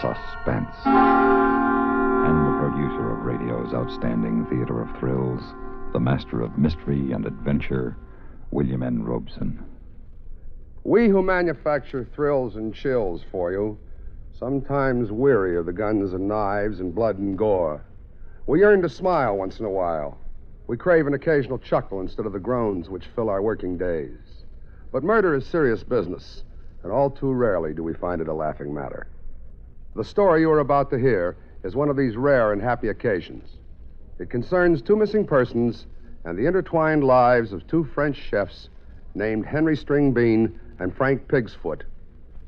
Suspense. And the producer of radio's outstanding theater of thrills, the master of mystery and adventure, William N. Robeson. We who manufacture thrills and chills for you sometimes weary of the guns and knives and blood and gore. We yearn to smile once in a while. We crave an occasional chuckle instead of the groans which fill our working days. But murder is serious business, and all too rarely do we find it a laughing matter. The story you are about to hear is one of these rare and happy occasions. It concerns two missing persons and the intertwined lives of two French chefs named Henry Stringbean and Frank Pigsfoot,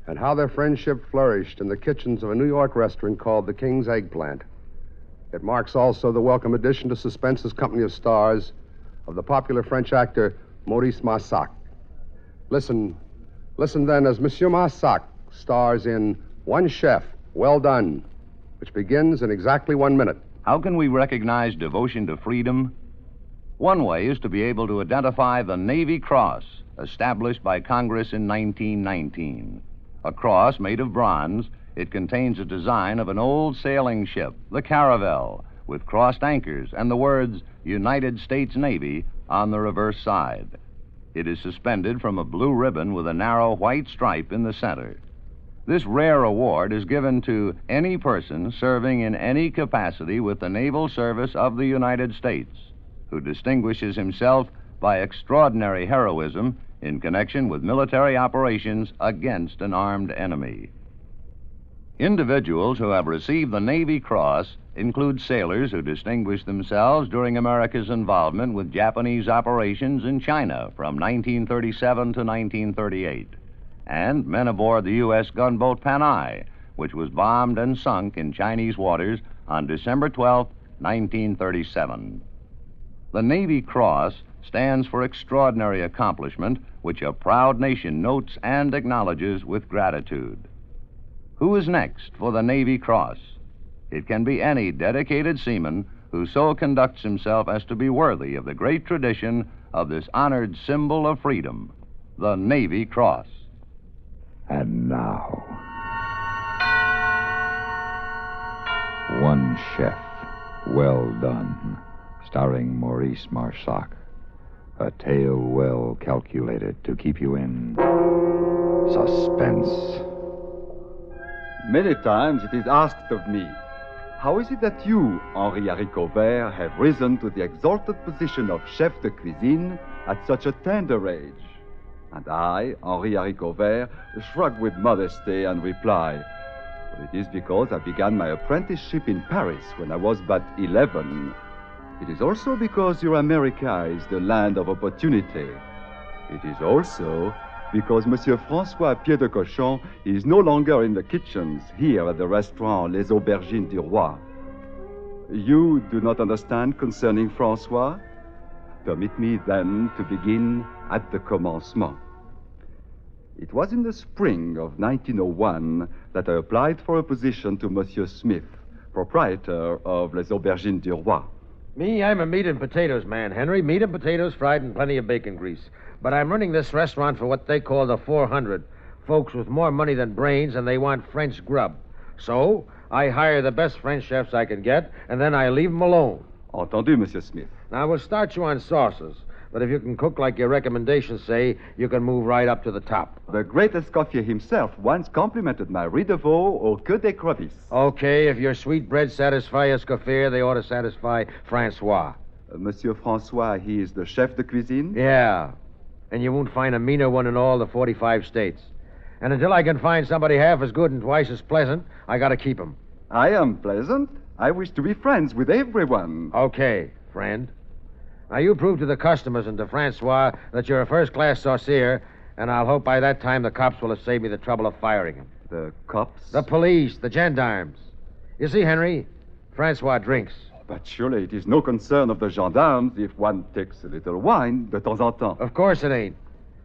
and how their friendship flourished in the kitchens of a New York restaurant called the King's Eggplant. It marks also the welcome addition to Suspense's company of stars of the popular French actor Maurice Massac. Listen then as Monsieur Massac stars in One Chef, Well Done, which begins in exactly 1 minute. How can we recognize devotion to freedom? One way is to be able to identify the Navy Cross, established by Congress in 1919. A cross made of bronze, it contains a design of an old sailing ship, the Caravel, with crossed anchors and the words United States Navy on the reverse side. It is suspended from a blue ribbon with a narrow white stripe in the center. This rare award is given to any person serving in any capacity with the naval service of the United States who distinguishes himself by extraordinary heroism in connection with military operations against an armed enemy. Individuals who have received the Navy Cross include sailors who distinguished themselves during America's involvement with Japanese operations in China from 1937 to 1938, and men aboard the U.S. gunboat Panay, which was bombed and sunk in Chinese waters on December 12, 1937. The Navy Cross stands for extraordinary accomplishment, which a proud nation notes and acknowledges with gratitude. Who is next for the Navy Cross? It can be any dedicated seaman who so conducts himself as to be worthy of the great tradition of this honored symbol of freedom, the Navy Cross. And now, One Chef, Well Done, starring Maurice Massac. A tale well calculated to keep you in suspense. Many times it is asked of me, how is it that you, Henri Haricot-Vert, have risen to the exalted position of chef de cuisine at such a tender age? And I, Henri Haricot-Vert, shrug with modesty and reply, well, it is because I began my apprenticeship in Paris when I was but 11. It is also because your America is the land of opportunity. It is also because Monsieur François Pied de Cochon is no longer in the kitchens here at the restaurant Les Aubergines du Roi. You do not understand concerning François? Permit me then to begin at the commencement. It was in the spring of 1901 that I applied for a position to Monsieur Smith, proprietor of Les Aubergines du Roi. Me, I'm a meat and potatoes man, Henry. Meat and potatoes fried in plenty of bacon grease. But I'm running this restaurant for what they call the 400. Folks with more money than brains, and they want French grub. So, I hire the best French chefs I can get, and then I leave them alone. Entendu, Monsieur Smith. Now, we'll start you on sauces. But if you can cook like your recommendations say, you can move right up to the top. The great Escoffier himself once complimented my riz de veau au queue d'écrevisse. Okay, if your sweetbreads satisfy Escoffier, they ought to satisfy Francois. Monsieur François, he is the chef de cuisine? Yeah, and you won't find a meaner one in all the 45 states. And until I can find somebody half as good and twice as pleasant, I gotta keep him. I am pleasant. I wish to be friends with everyone. Okay, friend. Now, you prove to the customers and to Francois that you're a first-class saucier, and I'll hope by that time the cops will have saved me the trouble of firing him. The cops? The police, the gendarmes. You see, Henry, Francois drinks. But surely it is no concern of the gendarmes if one takes a little wine de temps en temps. Of course it ain't.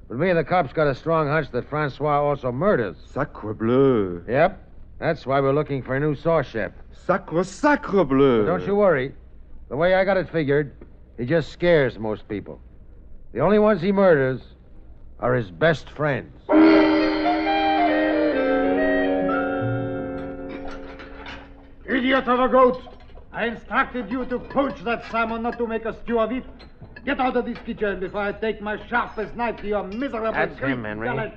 But me and the cops got a strong hunch that Francois also murders. Sacre bleu. Yep. That's why we're looking for a new sauce chef. Sacre bleu. But don't you worry. The way I got it figured, he just scares most people. The only ones he murders are his best friends. Idiot of a goat! I instructed you to poach that salmon, not to make a stew of it. Get out of this kitchen before I take my sharpest knife to your miserable That's Greek him, Henry. gullet.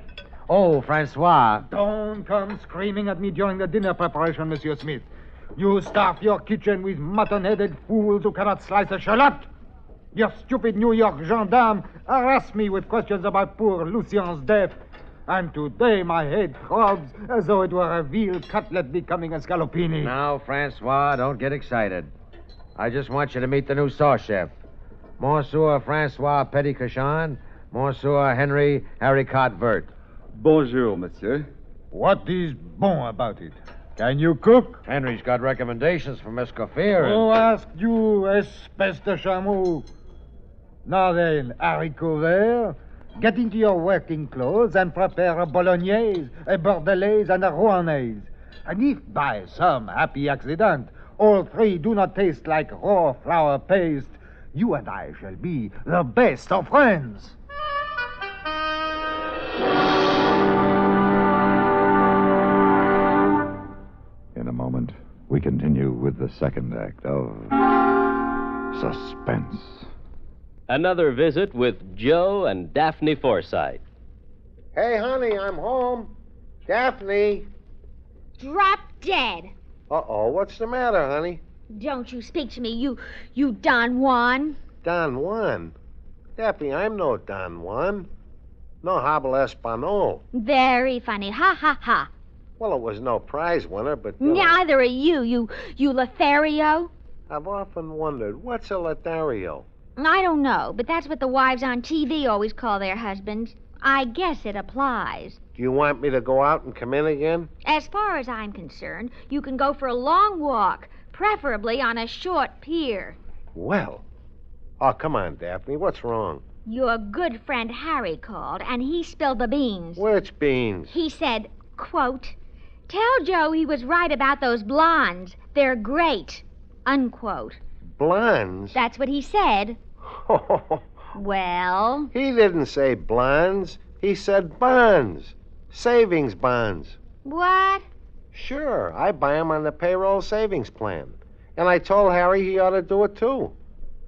Oh, Francois. Don't come screaming at me during the dinner preparation, Monsieur Smith. You stuff your kitchen with mutton-headed fools who cannot slice a shallot. Your stupid New York gendarme harassed me with questions about poor Lucien's death. And today my head throbs as though it were a veal cutlet becoming a scallopini. Now, Francois, don't get excited. I just want you to meet the new sauce chef. Monsieur Francois Petit-Cochon, Monsieur Henry Haricot Vert. Bonjour, monsieur. What is bon about it? Can you cook? Henry's got recommendations from Escoffier. Who asked you, espèce de chameau? Now then, haricot vert, get into your working clothes and prepare a bolognaise, a bordelaise, and a rouennaise. And if by some happy accident all three do not taste like raw flour paste, you and I shall be the best of friends. In a moment, we continue with the second act of Suspense. Another visit with Joe and Daphne Forsythe. Hey, honey, I'm home. Daphne. Drop dead. Uh-oh, what's the matter, honey? Don't you speak to me, you Don Juan. Don Juan? Daphne, I'm no Don Juan. No habla español. Very funny. Ha, ha, ha. Well, it was no prize winner, but... Neither are you Lothario. I've often wondered, what's a Lothario? I don't know, but that's what the wives on TV always call their husbands. I guess it applies. Do you want me to go out and come in again? As far as I'm concerned, you can go for a long walk, preferably on a short pier. Well. Oh, come on, Daphne, what's wrong? Your good friend Harry called, and he spilled the beans. Which beans? He said, quote, "Tell Joe he was right about those blondes. They're great," unquote. Blondes? That's what he said. Well? He didn't say blondes. He said bonds. Savings bonds. What? Sure, I buy 'em on the payroll savings plan. And I told Harry he ought to do it, too.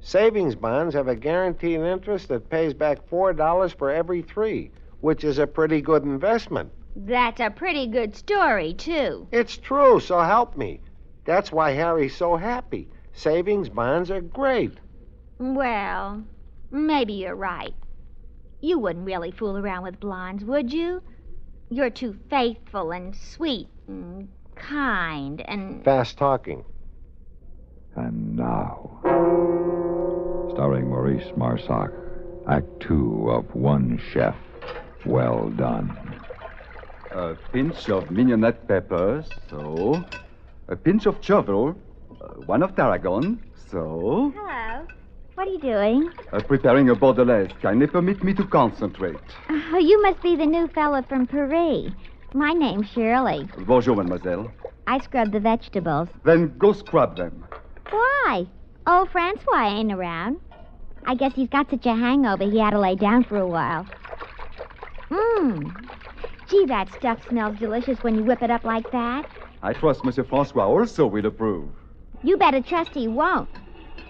Savings bonds have a guaranteed interest that pays back $4 for every 3, which is a pretty good investment. That's a pretty good story, too. It's true, so help me. That's why Harry's so happy. Savings bonds are great. Well, maybe you're right. You wouldn't really fool around with blondes, would you? You're too faithful and sweet and kind and... Fast talking. And now, starring Maurice Marsac, Act 2 of One Chef, Well Done. A pinch of mignonette peppers, so. A pinch of chervil, one of tarragon, so. Hello. What are you doing? Preparing a bordelaise. Kindly permit me to concentrate. Oh, you must be the new fella from Paris. My name's Shirley. Bonjour, mademoiselle. I scrub the vegetables. Then go scrub them. Why? Old Francois ain't around. I guess he's got such a hangover he had to lay down for a while. Gee, that stuff smells delicious when you whip it up like that. I trust Monsieur Francois also will approve. You better trust he won't.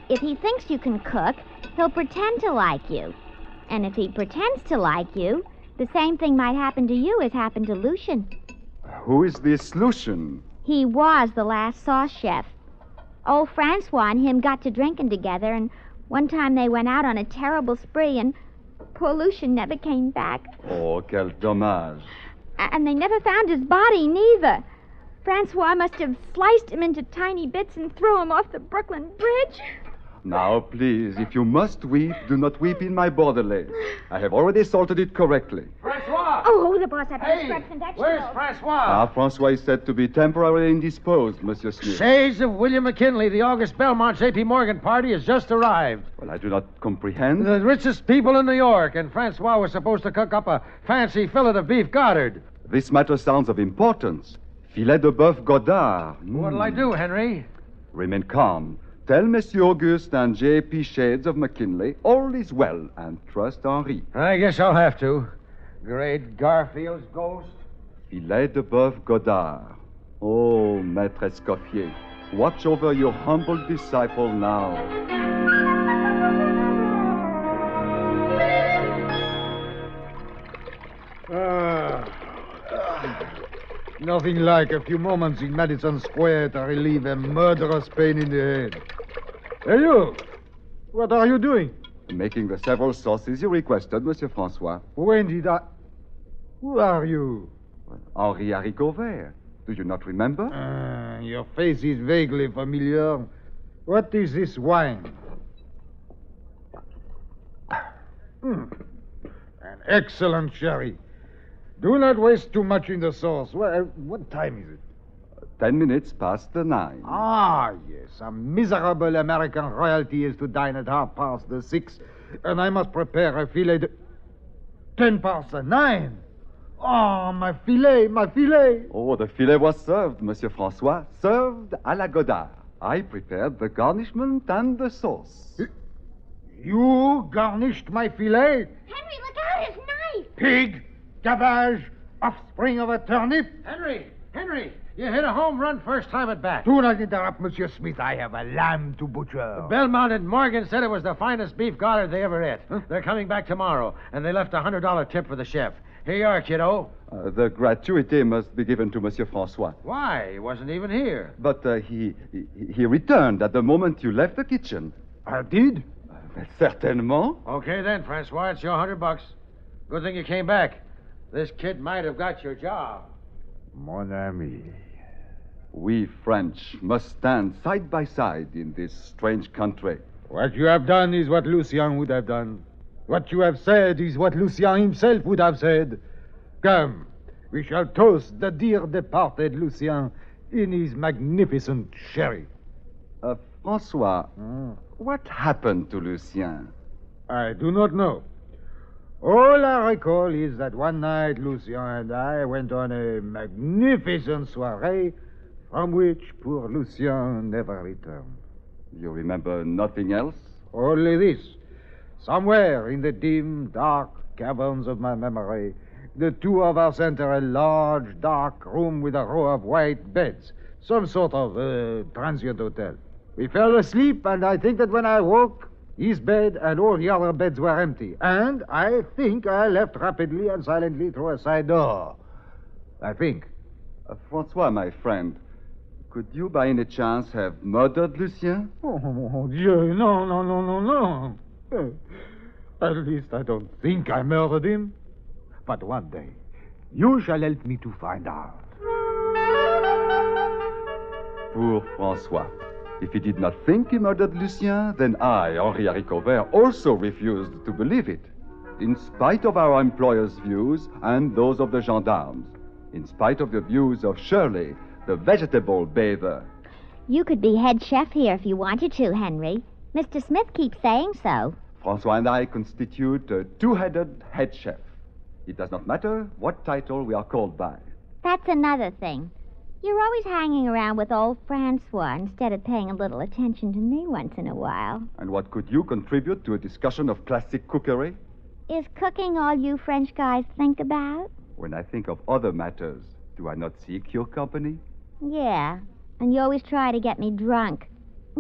If he thinks you can cook, he'll pretend to like you. And if he pretends to like you, the same thing might happen to you as happened to Lucien. Who is this Lucien? He was the last sauce chef. Old Francois and him got to drinking together, and one time they went out on a terrible spree, and poor Lucien never came back. Oh, quel dommage. And they never found his body, neither. Francois must have sliced him into tiny bits and threw him off the Brooklyn Bridge. Now, please, if you must weep, do not weep in my bordelaise. I have already salted it correctly. Francois! Oh, the boss had to Hey, scrub some vegetables. where's Francois? Francois is said to be temporarily indisposed, Monsieur Smith. Shades of William McKinley, the August Belmont J.P. Morgan party has just arrived. Well, I do not comprehend. The richest people in New York, and Francois was supposed to cook up a fancy fillet of beef Goddard. This matter sounds of importance. Filet de boeuf Godard. What'll I do, Henry? Remain calm. Tell Monsieur Auguste and J.P. Shades of McKinley all is well, and trust Henri. I guess I'll have to. Great Garfield's ghost. Filet de boeuf Godard. Oh, Maître Escoffier. watch over your humble disciple now. Nothing like a few moments in Madison Square to relieve a murderous pain in the head. Hey, you! What are you doing? Making the several sauces you requested, Monsieur Francois. When did I... Who are you? Henri Haricot Vert. Do you not remember? Your face is vaguely familiar. What is this wine? An excellent sherry. Do not waste too much in the sauce. What time is it? 10 minutes past the 9. Ah, yes. A miserable American royalty is to dine at 6:30, and I must prepare a filet de... 9:10. Oh, my filet, my filet. Oh, the filet was served, Monsieur Francois. Served à la Godard. I prepared the garnishment and the sauce. You garnished my filet? Henry, look out, his knife! Pig! Cabbage! Offspring of a turnip! Henry, you hit a home run first time at bat. Do not interrupt, Monsieur Smith. I have a lamb to butcher. Belmont and Morgan said it was the finest beef Goddard they ever ate. Huh? They're coming back tomorrow, and they left a $100 tip for the chef. Here you are, kiddo. The gratuity must be given to Monsieur Francois. Why? He wasn't even here. But he returned at the moment you left the kitchen. I did? Certainement. Okay then, Francois, it's your $100. Good thing you came back. This kid might have got your job. Mon ami. We French must stand side by side in this strange country. What you have done is what Lucien would have done. What you have said is what Lucien himself would have said. Come, we shall toast the dear departed Lucien in his magnificent sherry. Francois, what happened to Lucien? I do not know. All I recall is that one night Lucien and I went on a magnificent soiree from which poor Lucien never returned. You remember nothing else? Only this. Somewhere in the dim, dark caverns of my memory, the two of us enter a large, dark room with a row of white beds. Some sort of transient hotel. We fell asleep, and I think that when I woke, his bed and all the other beds were empty. And I think I left rapidly and silently through a side door. I think. Francois, my friend, could you by any chance have murdered Lucien? Oh, Dieu, no. At least I don't think I murdered him. But one day, you shall help me to find out. Poor Francois. If he did not think he murdered Lucien, then I, Henri Haricot Vert, also refused to believe it. In spite of our employer's views and those of the gendarmes. In spite of the views of Shirley, the vegetable bather. You could be head chef here if you wanted to, Henry. Mr. Smith keeps saying so. Francois and I constitute a two-headed head chef. It does not matter what title we are called by. That's another thing. You're always hanging around with old Francois instead of paying a little attention to me once in a while. And what could you contribute to a discussion of classic cookery? Is cooking all you French guys think about? When I think of other matters, do I not seek your company? Yeah, and you always try to get me drunk.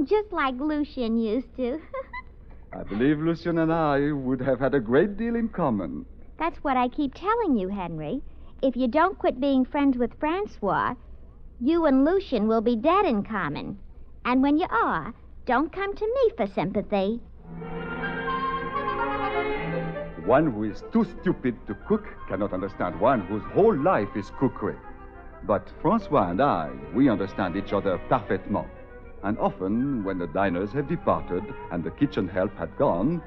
Just like Lucien used to. I believe Lucien and I would have had a great deal in common. That's what I keep telling you, Henry. If you don't quit being friends with Francois, you and Lucien will be dead in common. And when you are, don't come to me for sympathy. One who is too stupid to cook cannot understand one whose whole life is cookery. But Francois and I, we understand each other parfaitement. And often, when the diners have departed and the kitchen help had gone,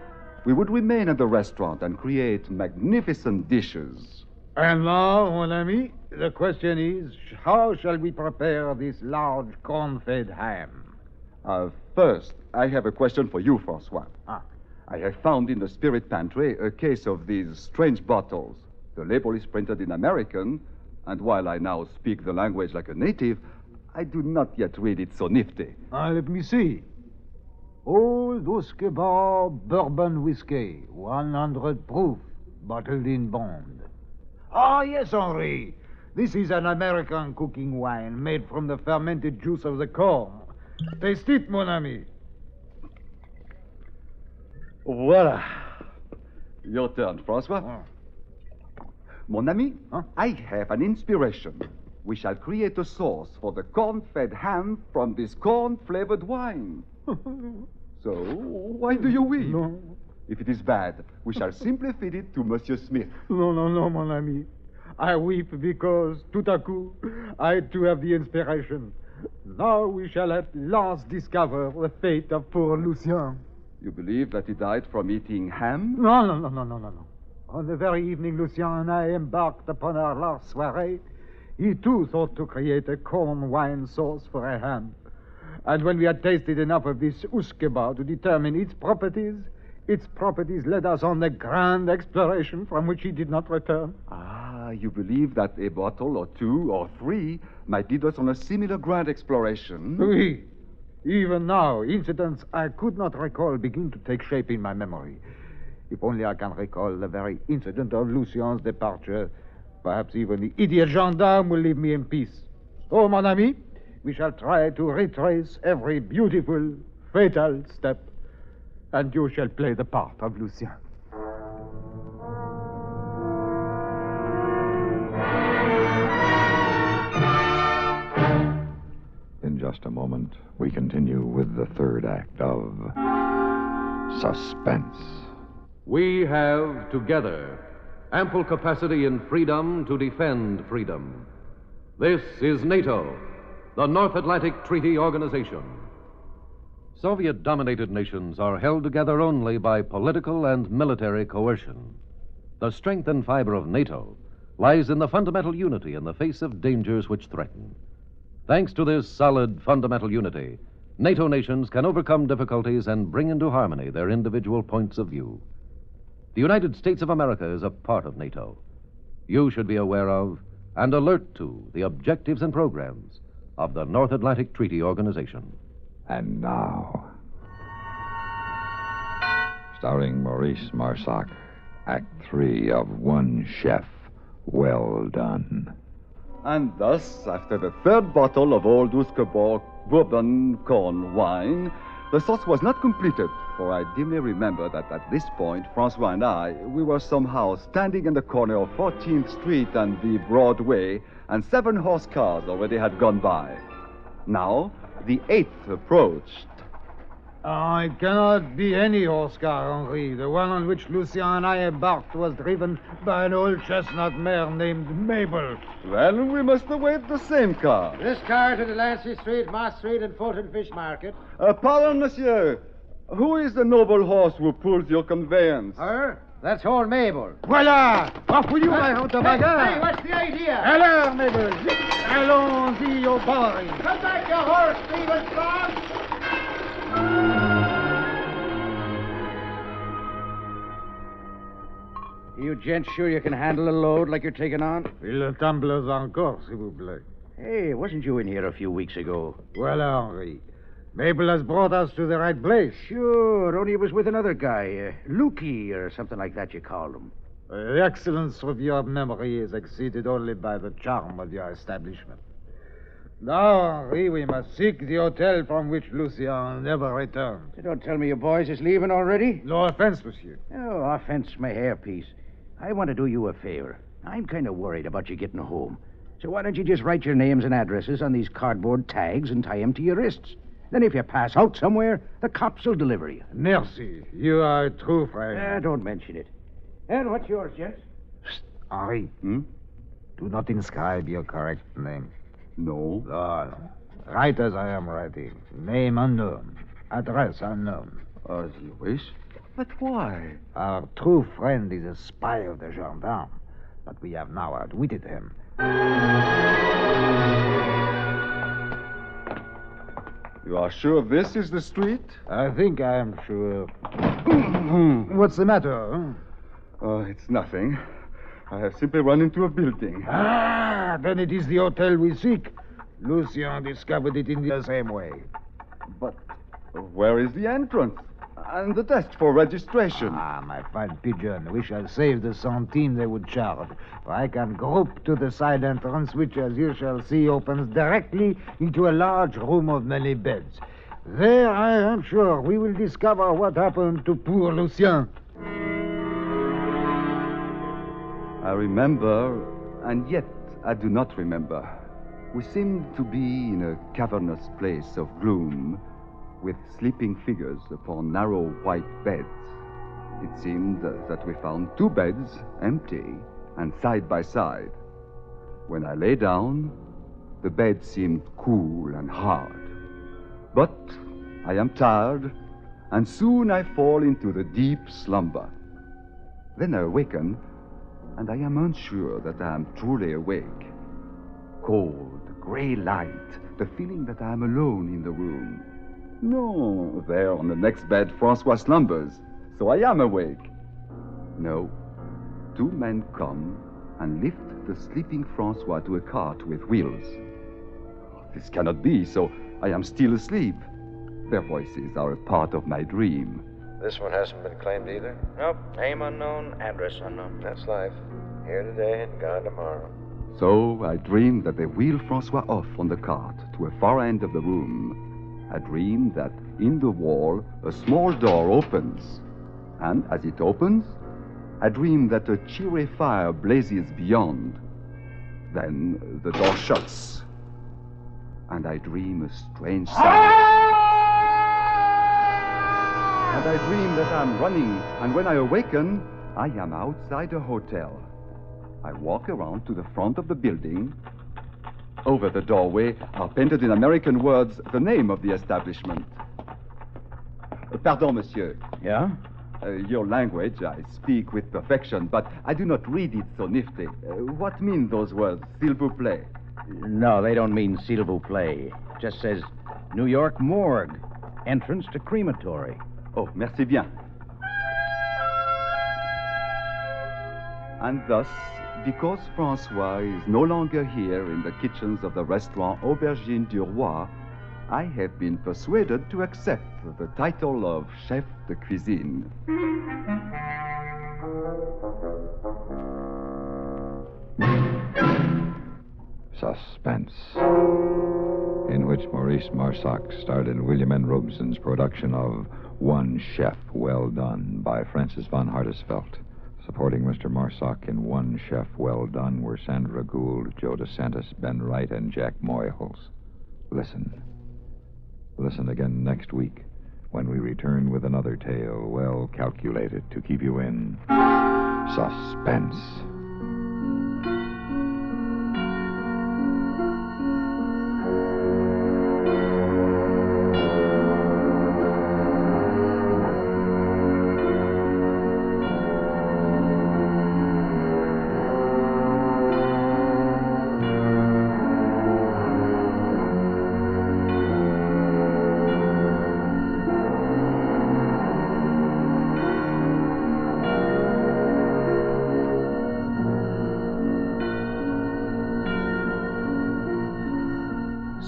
we would remain at the restaurant and create magnificent dishes. And now, mon ami, the question is, how shall we prepare this large corn-fed ham? First, I have a question for you, Francois. I have found in the spirit pantry a case of these strange bottles. The label is printed in American, and while I now speak the language like a native, I do not yet read it so nifty. Let me see. Old Bar bourbon whiskey, 100 proof, bottled in bond. Ah, yes, Henri. This is an American cooking wine made from the fermented juice of the corn. Taste it, mon ami. Voila. Your turn, Francois. Mon ami, I have an inspiration. We shall create a sauce for the corn-fed ham from this corn-flavored wine. So, why do you weep? No. If it is bad, we shall simply feed it to Monsieur Smith. No, mon ami. I weep because, tout à coup, I too have the inspiration. Now we shall at last discover the fate of poor Lucien. You believe that he died from eating ham? No. On the very evening Lucien and I embarked upon our last soirée, he too thought to create a corn wine sauce for a ham. And when we had tasted enough of this usquebaugh to determine its properties led us on a grand exploration from which he did not return. Ah, you believe that a bottle or two or three might lead us on a similar grand exploration? Oui. Even now, incidents I could not recall begin to take shape in my memory. If only I can recall the very incident of Lucien's departure, perhaps even the idiot gendarme will leave me in peace. Oh, mon ami, we shall try to retrace every beautiful, fatal step, and you shall play the part of Lucien. In just a moment, we continue with the third act of Suspense. We have, together, ample capacity and freedom to defend freedom. This is NATO, the North Atlantic Treaty Organization. Soviet-dominated nations are held together only by political and military coercion. The strength and fiber of NATO lies in the fundamental unity in the face of dangers which threaten. Thanks to this solid fundamental unity, NATO nations can overcome difficulties and bring into harmony their individual points of view. The United States of America is a part of NATO. You should be aware of and alert to the objectives and programs of the North Atlantic Treaty Organization. And now, starring Maurice Marsac, Act 3 of One Chef, Well Done. And thus, after the third bottle of old Usquebaugh bourbon corn wine, the sauce was not completed, for I dimly remember that at this point, Francois and we were somehow standing in the corner of 14th Street and the Broadway, and 7 horse cars already had gone by. Now, the 8th approached. It cannot be any horse car, Henri. The one on which Lucien and I embarked was driven by an old chestnut mare named Mabel. Well, we must await the same car. This car to Delancey Street, Moss Street, and Fulton Fish Market. Pardon, monsieur. Who is the noble horse who pulls your conveyance? Her? That's old Mabel. Voilà! Off with you, my hound of Hey, what's the idea? Alors, Mabel, allons-y au bar. Come back, your horse, Stephen Frog! You gents sure you can handle a load like you're taking on? Le tumblers encore, s'il vous plaît. Hey, wasn't you in here a few weeks ago? Well, Henri, Mabel has brought us to the right place. Sure, only it was with another guy. Lukey, or something like that you called him. The excellence of your memory is exceeded only by the charm of your establishment. Now, Henri, we must seek the hotel from which Lucien never returned. So don't tell me your boys is leaving already? No offense, monsieur. Oh, offense, my hairpiece. I want to do you a favor. I'm kind of worried about you getting home. So why don't you just write your names and addresses on these cardboard tags and tie them to your wrists? Then if you pass out somewhere, the cops will deliver you. Merci. You are a true friend. Don't mention it. And what's yours, gents? Henri. Do not inscribe your correct name. No. No. Write as I am writing. Name unknown. Address unknown. As you wish. But why? Our true friend is a spy of the gendarme, but we have now outwitted him. You are sure this is the street? I think I am sure. What's the matter? Oh, it's nothing. I have simply run into a building. Ah, then it is the hotel we seek. Lucien discovered it in the same way. But where is the entrance? And the test for registration. Ah, my fine pigeon, we shall save the centime they would charge. For I can grope to the side entrance, which, as you shall see, opens directly into a large room of many beds. There, I am sure, we will discover what happened to poor Lucien. I remember, and yet I do not remember. We seemed to be in a cavernous place of gloom, with sleeping figures upon narrow white beds. It seemed that we found two beds, empty and side by side. When I lay down, the bed seemed cool and hard. But I am tired, and soon I fall into the deep slumber. Then I awaken, and I am unsure that I am truly awake. Cold, gray light, the feeling that I am alone in the room. No, there on the next bed, Francois slumbers, so I am awake. No, two men come and lift the sleeping Francois to a cart with wheels. This cannot be, so I am still asleep. Their voices are a part of my dream. This one hasn't been claimed either? Nope. Name unknown, address unknown. That's life. Here today and gone tomorrow. So I dream that they wheel Francois off on the cart to a far end of the room. I dream that in the wall a small door opens. And as it opens, I dream that a cheery fire blazes beyond. Then the door shuts. And I dream a strange sound. And I dream that I'm running, and when I awaken, I am outside a hotel. I walk around to the front of the building. Over the doorway are painted in American words the name of the establishment. Pardon, monsieur. Yeah? Your language I speak with perfection, but I do not read it so nifty. What mean those words, s'il vous plaît? No, they don't mean s'il vous plaît. Just says New York Morgue. Entrance to crematory. Oh, merci bien. And thus, because Francois is no longer here in the kitchens of the restaurant Aubergine du Roi, I have been persuaded to accept the title of chef de cuisine. Suspense, in which Maurice Marsac starred in William N. Robeson's production of One Chef Well Done by Francis von Hartisfeld. Supporting Mr. Marsac in One Chef Well Done were Sandra Gould, Joe DeSantis, Ben Wright, and Jack Moyles. Listen. Listen again next week when we return with another tale well calculated to keep you in suspense.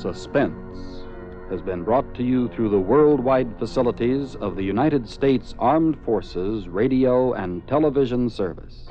Suspense has been brought to you through the worldwide facilities of the United States Armed Forces Radio and Television Service.